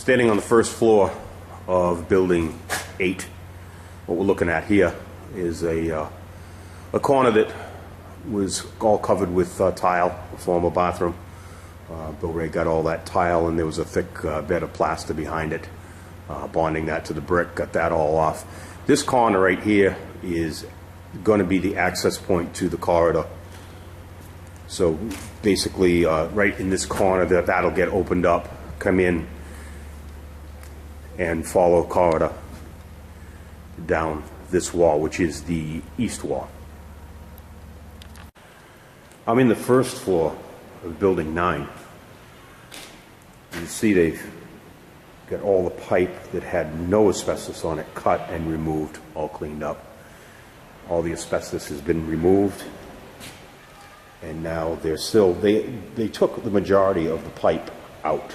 Standing on the first floor of building 8, what we're looking at here is a corner that was all covered with tile, a former bathroom. Bill Ray got all that tile, and there was a thick bed of plaster behind it, bonding that to the brick, got that all off. This corner right here is going to be the access point to the corridor. So basically, right in this corner, that'll get opened up, come in, and follow corridor down this wall, which is the east wall. I'm in the first floor of building 9. You see they've got all the pipe that had no asbestos on it cut and removed, all cleaned up. All the asbestos has been removed, and now they're still, they took the majority of the pipe out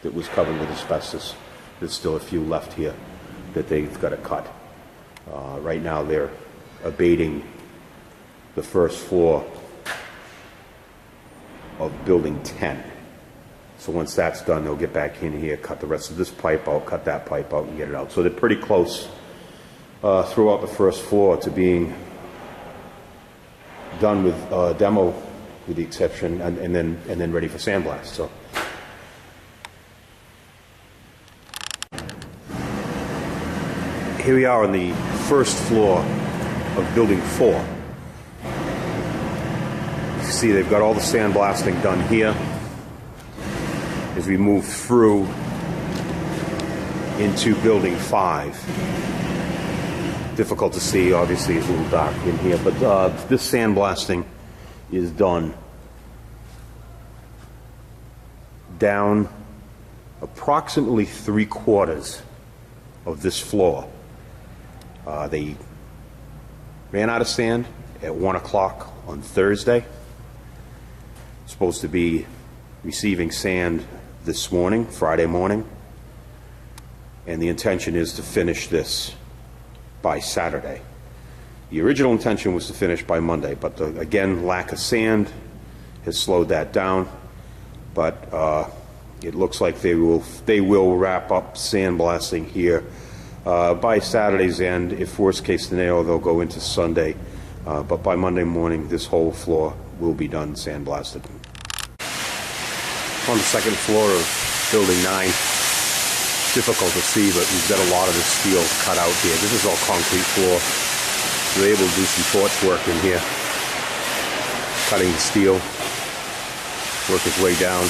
that was covered with asbestos. There's still a few left here that they've got to cut. Right now they're abating the first floor of building 10. So once that's done, they'll get back in here, cut the rest of this pipe out, cut that pipe out, and get it out. So they're pretty close throughout the first floor to being done with demo, with the exception, and then ready for sandblast. So. Here we are on the first floor of building 4. You see they've got all the sandblasting done here. As we move through into building 5. Difficult to see, obviously it's a little dark in here, but this sandblasting is done down approximately 3/4 of this floor. They ran out of sand at 1 o'clock on Thursday. Supposed to be receiving sand this morning, Friday morning. And the intention is to finish this by Saturday. The original intention was to finish by Monday, but again, lack of sand has slowed that down. But it looks like they will wrap up sandblasting here by Saturday's end. If worst case scenario, they'll go into Sunday. But by Monday morning, this whole floor will be done sandblasted. On the second floor of building 9, difficult to see, but we've got a lot of the steel cut out here. This is all concrete floor. We're able to do some torch work in here, cutting the steel, work its way down.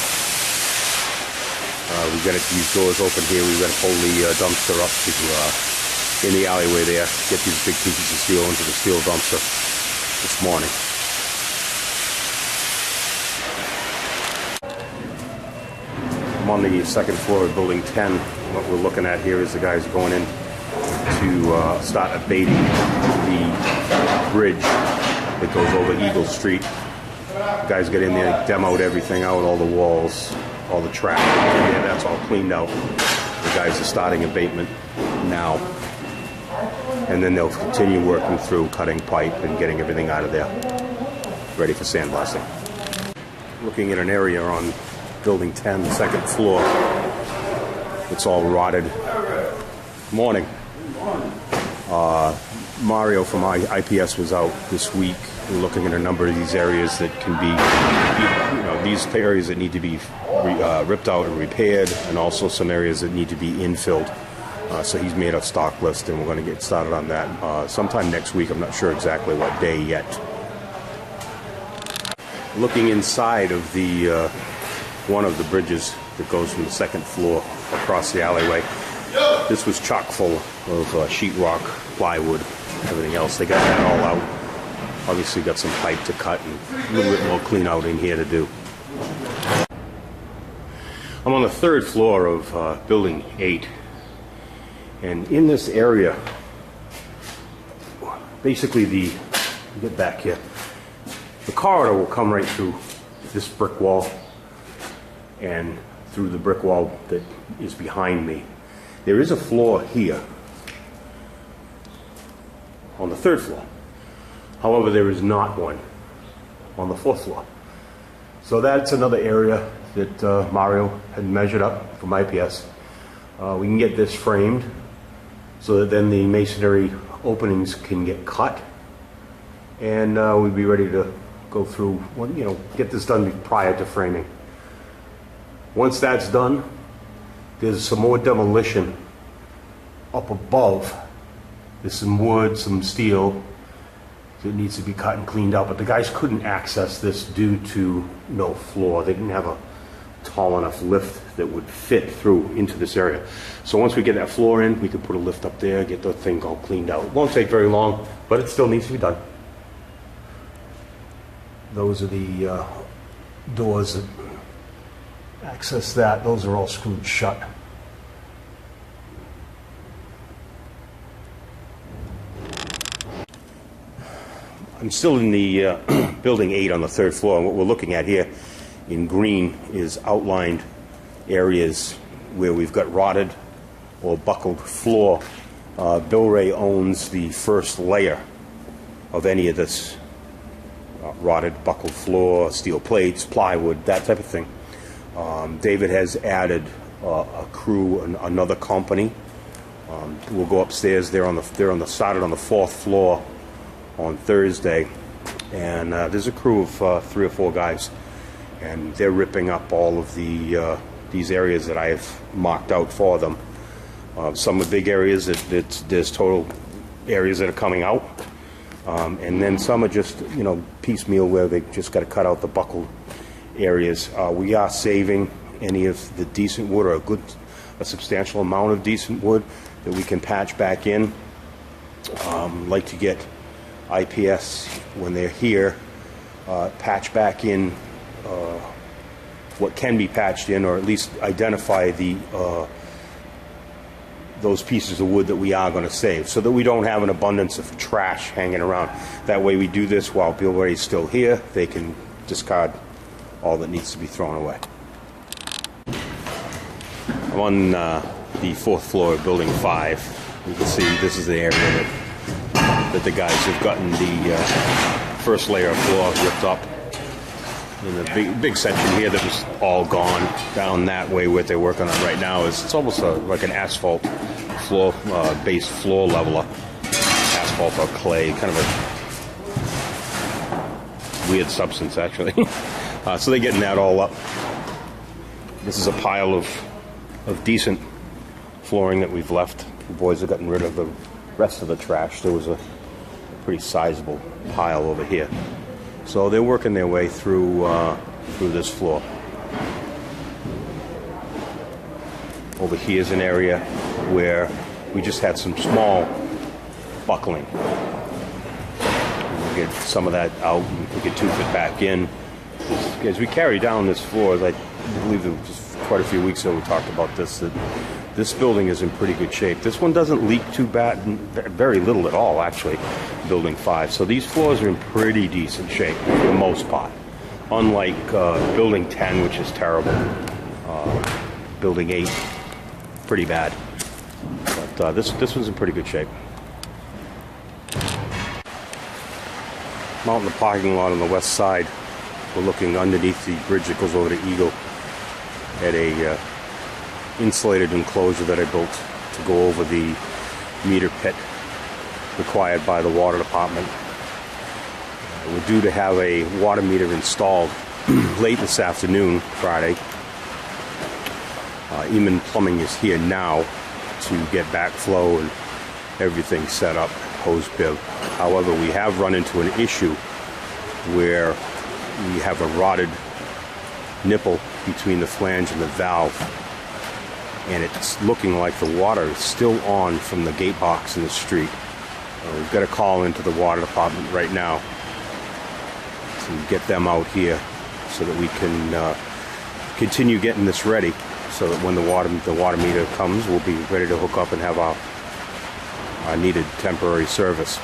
We've got these doors open here. We've got to pull the dumpster up to in the alleyway there, get these big pieces of steel into the steel dumpster this morning. I'm on the second floor of building 10. What we're looking at here is the guys going in to start abating the bridge that goes over Eagle Street. The guys get in there, demoed everything out, all the walls, all the track in there, that's all cleaned out. The guys are starting abatement now. And then they'll continue working through cutting pipe and getting everything out of there, ready for sandblasting. Looking at an area on building 10, the second floor. It's all rotted. Morning. Mario from IPS was out this week. We're looking at a number of these areas that can be, these areas that need to be ripped out and repaired, and also some areas that need to be infilled. So he's made a stock list, and we're going to get started on that sometime next week. I'm not sure exactly what day yet. Looking inside of the one of the bridges that goes from the second floor across the alleyway. This was chock full of sheetrock, plywood, everything else. They got that all out. Obviously got some pipe to cut and a little bit more clean out in here to do. I'm on the third floor of building 8. And in this area, basically get back here, the corridor will come right through this brick wall and through the brick wall that is behind me. There is a floor here on the third floor. However, there is not one on the fourth floor. So that's another area that Mario had measured up from IPS. We can get this framed so that then the masonry openings can get cut, and we'd be ready to go through, get this done prior to framing. Once that's done, there's some more demolition up above. There's some wood, some steel that needs to be cut and cleaned out, but the guys couldn't access this due to no floor. They didn't have a tall enough lift that would fit through into this area. So once we get that floor in, we can put a lift up there, get the thing all cleaned out. It won't take very long, but it still needs to be done. Those are the doors that access that. Those are all screwed shut. I'm still in the building 8 on the 3rd floor, and what we're looking at here in green is outlined areas where we've got rotted or buckled floor. Bill Ray owns the first layer of any of this rotted, buckled floor, steel plates, plywood, that type of thing. David has added a crew, another company. We'll go upstairs. They're started on the 4th floor on Thursday, and there's a crew of 3 or 4 guys, and they're ripping up all of these areas that I've marked out for them. Some are big areas that there's total areas that are coming out, and then some are just piecemeal where they just got to cut out the buckled areas. We are saving any of the decent wood, or a substantial amount of decent wood that we can patch back in. Like to get IPS, when they're here, patch back in what can be patched in, or at least identify those pieces of wood that we are going to save, so that we don't have an abundance of trash hanging around. That way we do this while Bill Ray's still here. They can discard all that needs to be thrown away. I'm on the 4th floor of building 5. You can see this is the area that the guys have gotten the first layer of floor ripped up. And the big section here that was all gone down that way, where they're working on right now, it's almost like an asphalt floor, based floor leveler. Asphalt or clay, kind of a weird substance actually. So they're getting that all up. This is a pile of decent flooring that we've left. The boys have gotten rid of the rest of the trash. There was a pretty sizable pile over here. So they're working their way through this floor. Over here is an area where we just had some small buckling. We'll get some of that out, and we can tooth it back in. As we carry down this floor, I believe it was just quite a few weeks ago we talked about this, that this building is in pretty good shape. This one doesn't leak too bad, very little at all actually, building 5. So these floors are in pretty decent shape for the most part. Unlike building 10, which is terrible. Building 8, pretty bad. But this one's in pretty good shape. I'm out in the parking lot on the west side. We're looking underneath the bridge that goes over to Eagle at a insulated enclosure that I built to go over the meter pit required by the water department. We're due to have a water meter installed late this afternoon, Friday. Eamon Plumbing is here now to get backflow and everything set up post-bib. However, we have run into an issue where we have a rotted nipple between the flange and the valve, and it's looking like the water is still on from the gate box in the street. We've got a call into the water department right now to get them out here so that we can continue getting this ready, so that when the water meter comes, we'll be ready to hook up and have our needed temporary service.